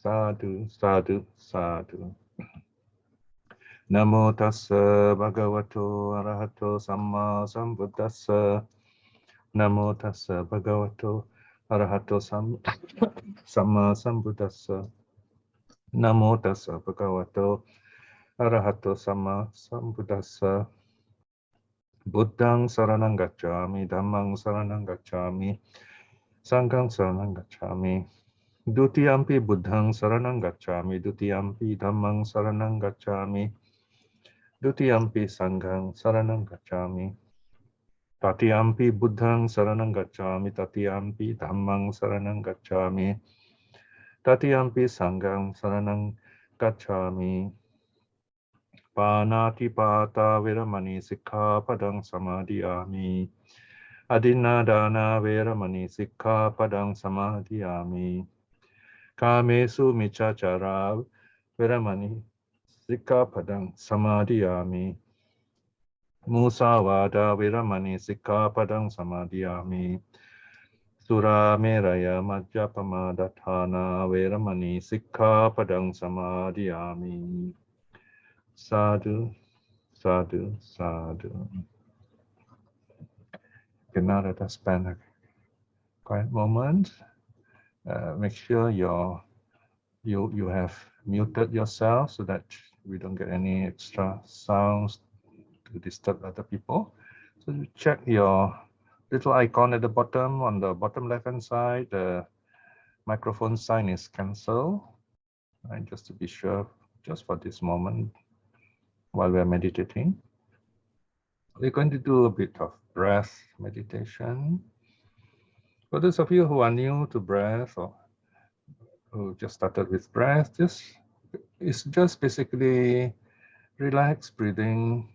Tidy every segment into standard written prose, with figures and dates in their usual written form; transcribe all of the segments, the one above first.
sadhu, sadhu, sadhu. Namo tassa bhagavato arahato samma sambuddhassa. Namo tassa bhagavato arahato samma sambuddhassa. Namo tassa bhagavato arahato samma sambuddhassa. Buddhang saranang gacchami, dhammang saranang gacchami, sanghang saranang gacchami. Dutiyampi buddhang saranang gacchami, dutiyampi dhammang saranang gacchami, dutiyampi sanghang saranang gacchami. Tatiyampi buddhang saranang gacchami, tatiyampi dhammang saranang gacchami, tatiyampi sanghang saranang gacchami. Panati pata viramani sikkhapadang samadhiyami. Adinadana veramani sikkhapadang samadhiyami. Kamesu michachara viramani sikkhapadang samadhiyami. Musavada viramani sikkhapadang samadhiyami. Sura meraya majjapama dathana veramani sikkhapadang samadhiyami. Sadhu, sadhu, sadhu. Okay, now let us spend a quiet moment. Make sure you have muted yourself so that we don't get any extra sounds to disturb other people. So you check your little icon at the bottom, on the bottom left-hand side, the microphone sign is cancelled. And just to be sure, just for this moment, while we're meditating, we're going to do a bit of breath meditation. For those of you who are new to breath or who just started with breath, it's just basically relax breathing,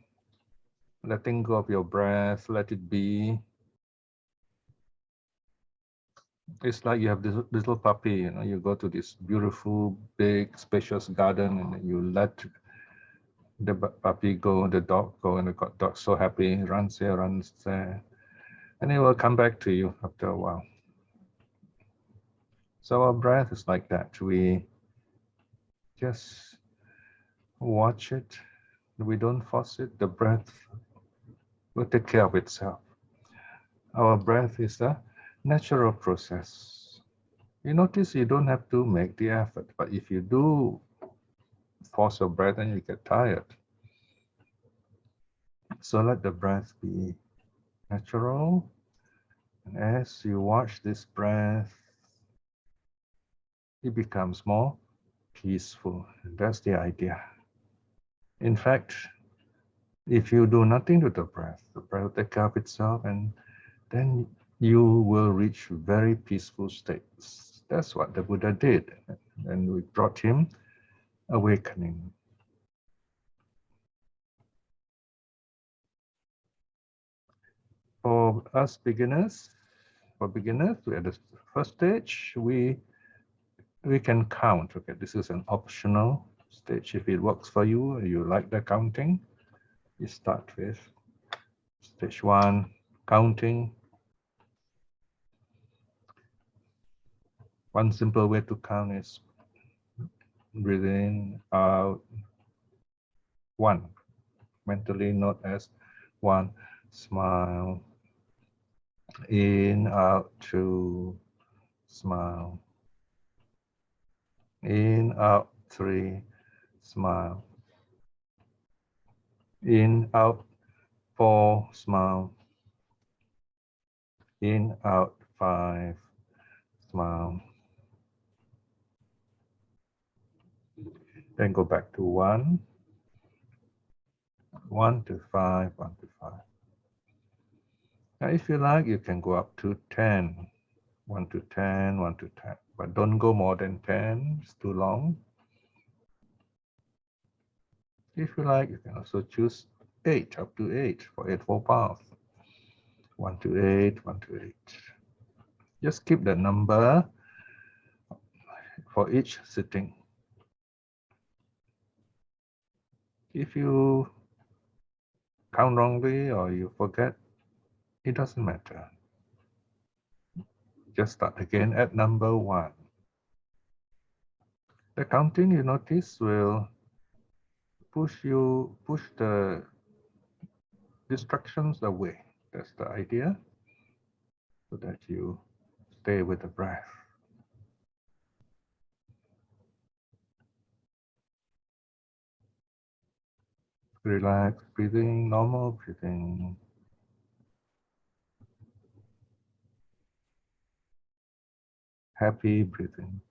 letting go of your breath, let it be. It's like you have this little puppy, you go to this beautiful, big, spacious garden and you let the puppy go, the dog go, and the dog's so happy, runs here, runs there, and it will come back to you after a while. So our breath is like that. We just watch it. We don't force it. The breath will take care of itself. Our breath is a natural process. You notice you don't have to make the effort, but if you do force your breath, then you get tired. So let the breath be natural. And as you watch this breath, it becomes more peaceful. And that's the idea. In fact, if you do nothing to the breath will take care of itself, and then you will reach very peaceful states. That's what the Buddha did, and we brought him awakening. For us beginners, at the first stage, we can count. Okay, this is an optional stage. If it works for you, you like the counting, you start with stage 1, counting. One simple way to count is breathe in, out, 1. Mentally note as 1. Smile. In, out, 2. Smile. In, out, 3. Smile. In, out, 4. Smile. In, out, 5. Smile. Then go back to 1. 1 to 5, 1 to 5. Now, if you like, you can go up to 10. 1 to 10, 1 to 10. But don't go more than 10, it's too long. If you like, you can also choose 8, up to 8 for Eightfold Path. 1 to 8, 1 to 8. Just keep the number for each sitting. If you count wrongly or you forget, it doesn't matter. Just start again at number 1. The counting, you notice, will push the distractions away. That's the idea, so that you stay with the breath. Relaxed breathing, normal breathing. Happy breathing.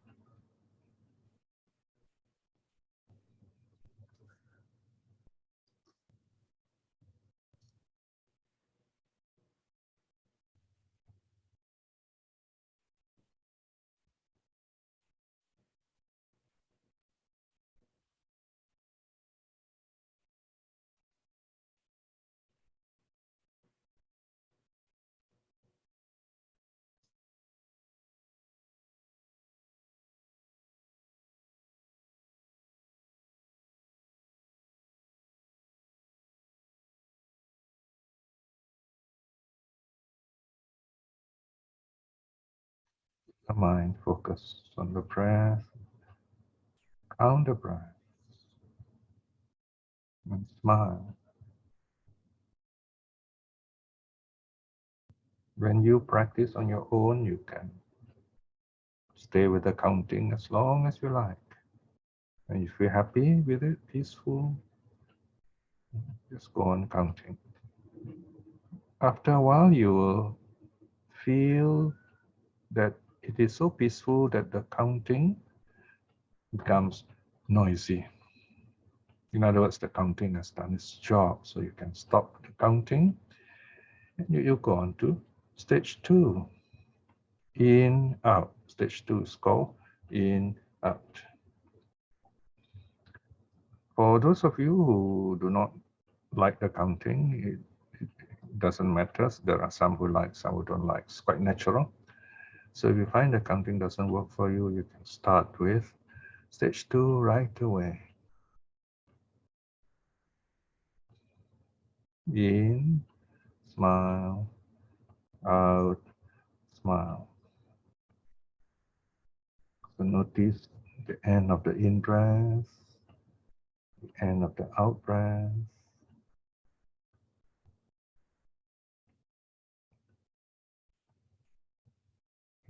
The mind focus on the breath. Count the breath. And smile. When you practice on your own, you can stay with the counting as long as you like. And if you're happy with it, peaceful, just go on counting. After a while, you will feel that it is so peaceful that the counting becomes noisy. In other words, the counting has done its job, so you can stop the counting and you go on to stage 2. In, out. Stage 2 is called in, out. For those of you who do not like the counting, it doesn't matter. There are some who like, some who don't like. It's quite natural. So if you find the counting doesn't work for you, you can start with stage 2 right away. In, smile, out, smile. So notice the end of the in breath, the end of the out breath.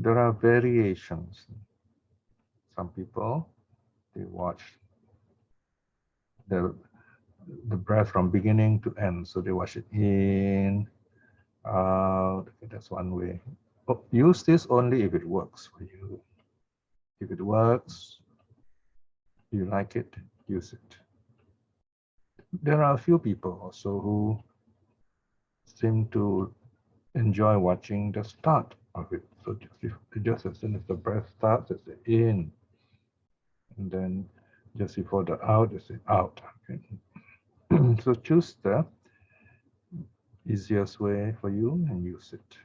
There are variations. Some people, they watch the breath from beginning to end. So they watch it in, out. Okay, that's one way. But use this only if it works for you. If it works, you like it, use it. There are a few people also who seem to enjoy watching the start of it. So just as soon as the breath starts, it's in. And then just before the out, it's out. Okay. So choose the easiest way for you and use it.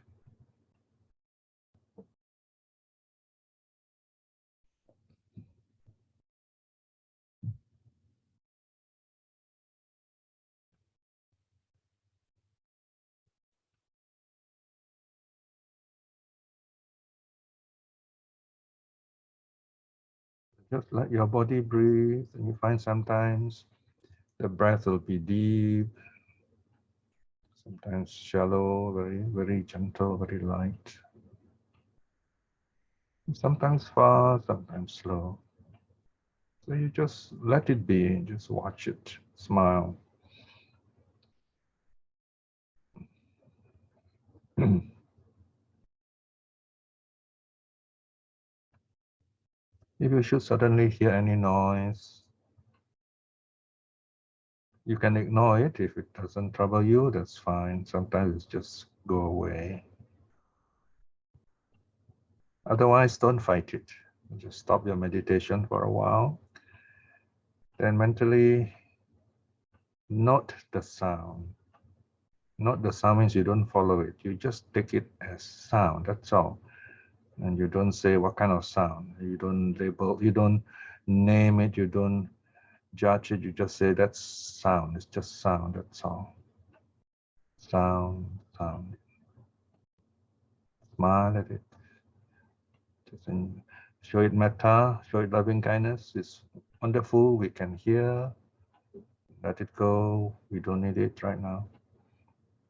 Just let your body breathe, and you find sometimes the breath will be deep, sometimes shallow, very gentle, very light. Sometimes fast, sometimes slow. So you just let it be, just watch it, smile. If you should suddenly hear any noise, you can ignore it. If it doesn't trouble you, that's fine. Sometimes it just go away. Otherwise, don't fight it. Just stop your meditation for a while. Then mentally note the sound. Note the sound means you don't follow it. You just take it as sound, that's all. And you don't say what kind of sound. You don't label, you don't name it, you don't judge it. You just say that's sound. It's just sound, that's all. Sound, sound. Smile at it. Just Show it metta, show it loving kindness. It's wonderful. We can hear. Let it go. We don't need it right now.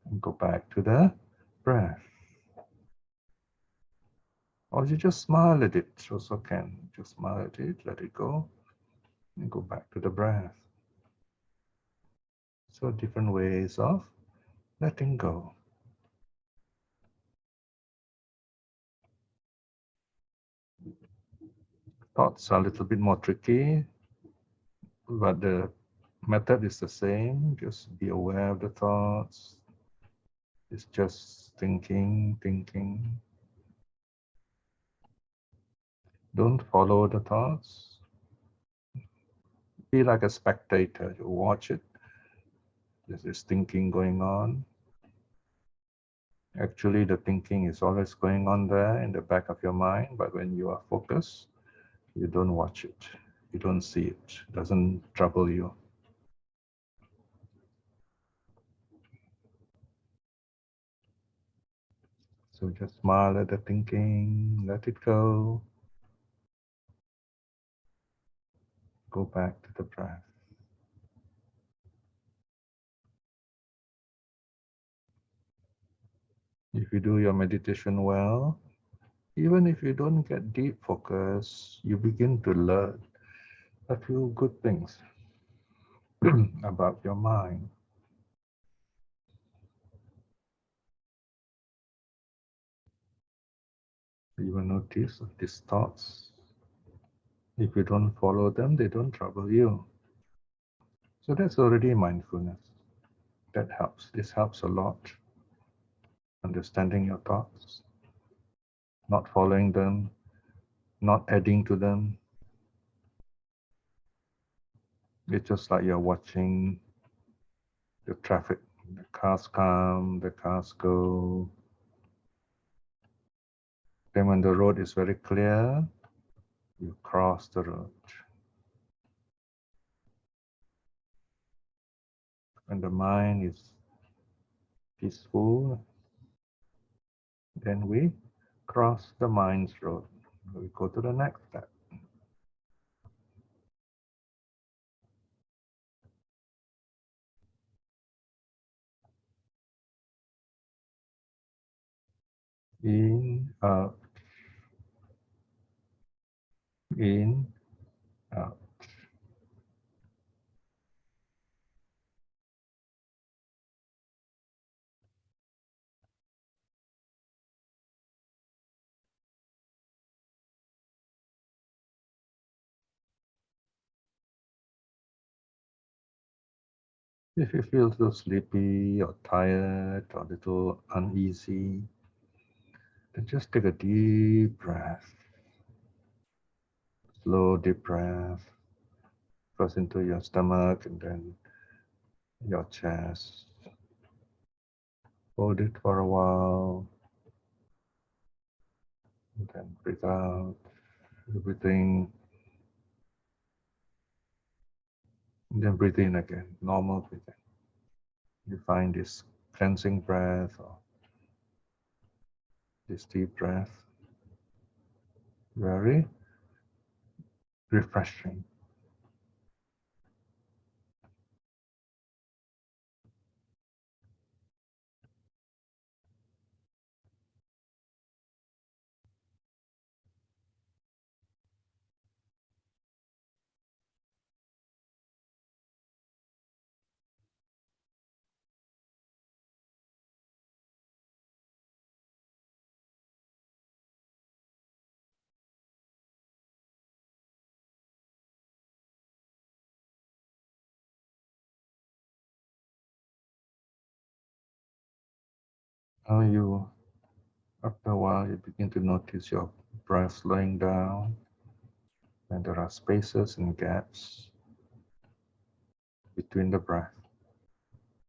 And go back to the breath. Or you just smile at it, also can. Just smile at it, let it go, and go back to the breath. So different ways of letting go. Thoughts are a little bit more tricky, but the method is the same. Just be aware of the thoughts. It's just thinking, thinking. Don't follow the thoughts. Be like a spectator. You watch it. There's this thinking going on. Actually, the thinking is always going on there in the back of your mind, but when you are focused, you don't watch it. You don't see it. It doesn't trouble you. So just smile at the thinking, let it go. Go back to the breath. If you do your meditation well, even if you don't get deep focus, you begin to learn a few good things about your mind. You will notice these thoughts. If you don't follow them, they don't trouble you. So that's already mindfulness. That helps. This helps a lot. Understanding your thoughts, not following them, not adding to them. It's just like you're watching the traffic. The cars come, the cars go. Then when the road is very clear, you cross the road. When the mind is peaceful, then we cross the mind's road. We go to the next step. In, out, in, out. If you feel too sleepy or tired or a little uneasy, then just take a deep breath. Slow deep breath. First into your stomach and then your chest. Hold it for a while. And then breathe out. Everything. And then breathe in again. Normal breathing. You find this cleansing breath or this deep breath very refreshing. Now you, after a while, you begin to notice your breath slowing down, and there are spaces and gaps between the breath.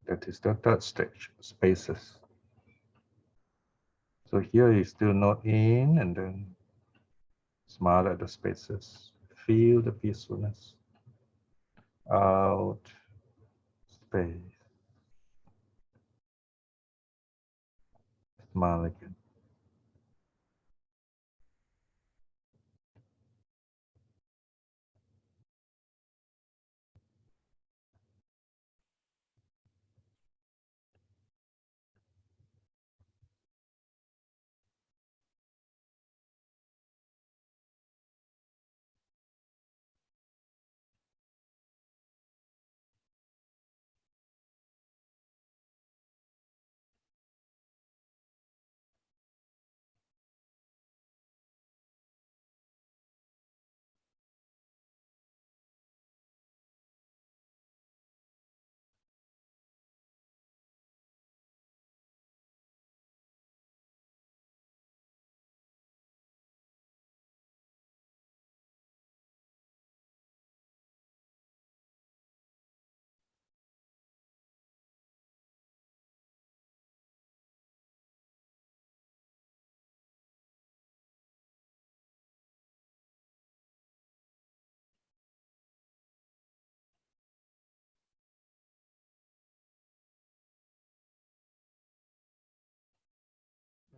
That is the third stage, spaces. So here you still note in and then smile at the spaces. Feel the peacefulness. Out, space. Smile again.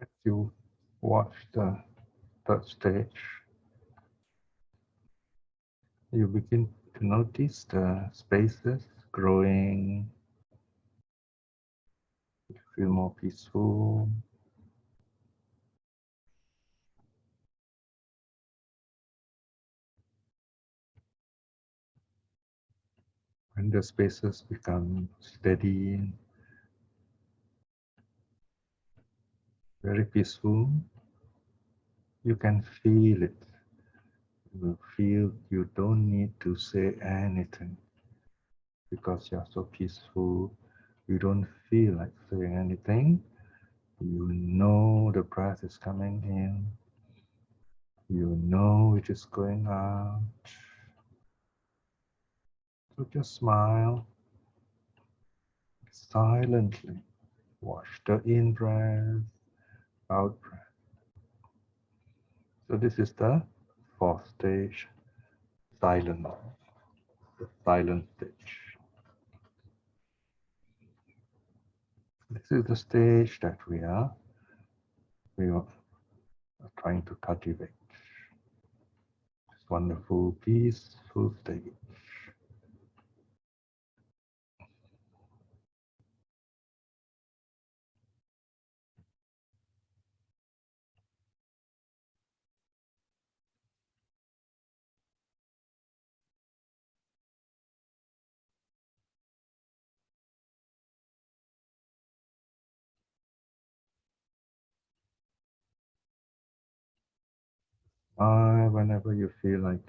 As you watch the third stage, you begin to notice the spaces growing, you feel more peaceful. When the spaces become steady, very peaceful, you can feel it. You feel you don't need to say anything because you're so peaceful. You don't feel like saying anything. You know the breath is coming in. You know it is going out. So just smile silently. Watch the in breath, out breath. So this is the fourth stage, silent, the silent stage. This is the stage that we are trying to cultivate. This wonderful, peaceful state. Whenever you feel like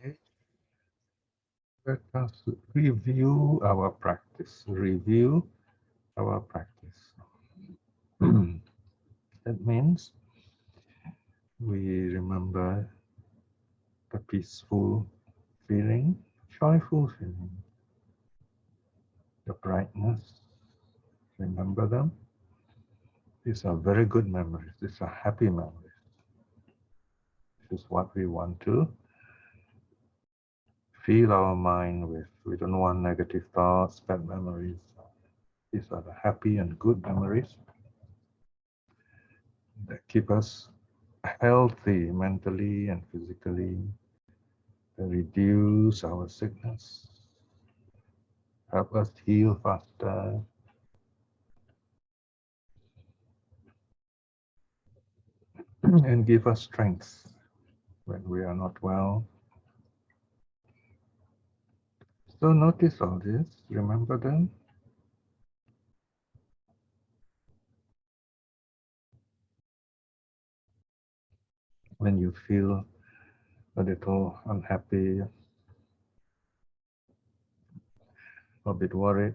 it. Let us review our practice. Review our practice. That means we remember the peaceful feeling, joyful feeling, the brightness. Remember them. These are very good memories. These are happy memories. This is what we want to fill our mind with. We don't want negative thoughts, bad memories. These are the happy and good memories that keep us healthy mentally and physically, that reduce our sickness, help us heal faster, and give us strength when we are not well. So notice all this, remember them. When you feel a little unhappy, a bit worried,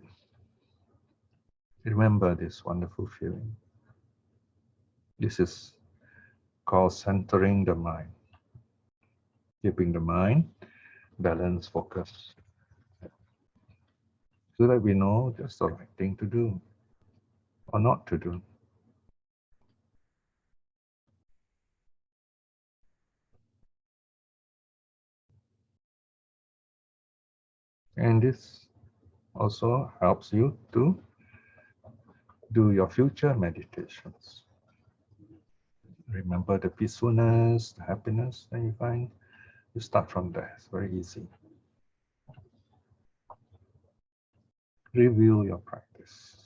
remember this wonderful feeling. This is called centering the mind, keeping the mind balanced, focused. so that we know just the right thing to do or not to do. And this also helps you to do your future meditations. Remember the peacefulness, the happiness that you find. You start from there. It's very easy. Review your practice.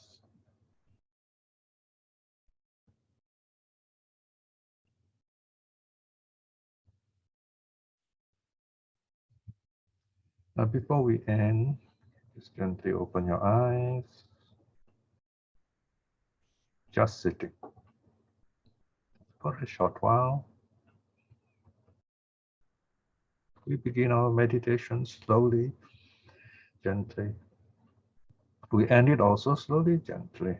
Now, before we end, just gently open your eyes. Just sitting for a short while. We begin our meditation slowly, gently. We end it also slowly, gently.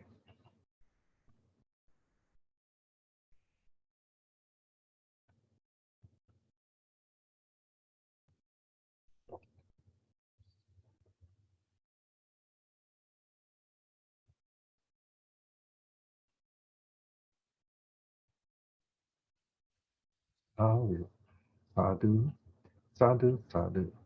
Sadhu, sadhu, sadhu, sadhu.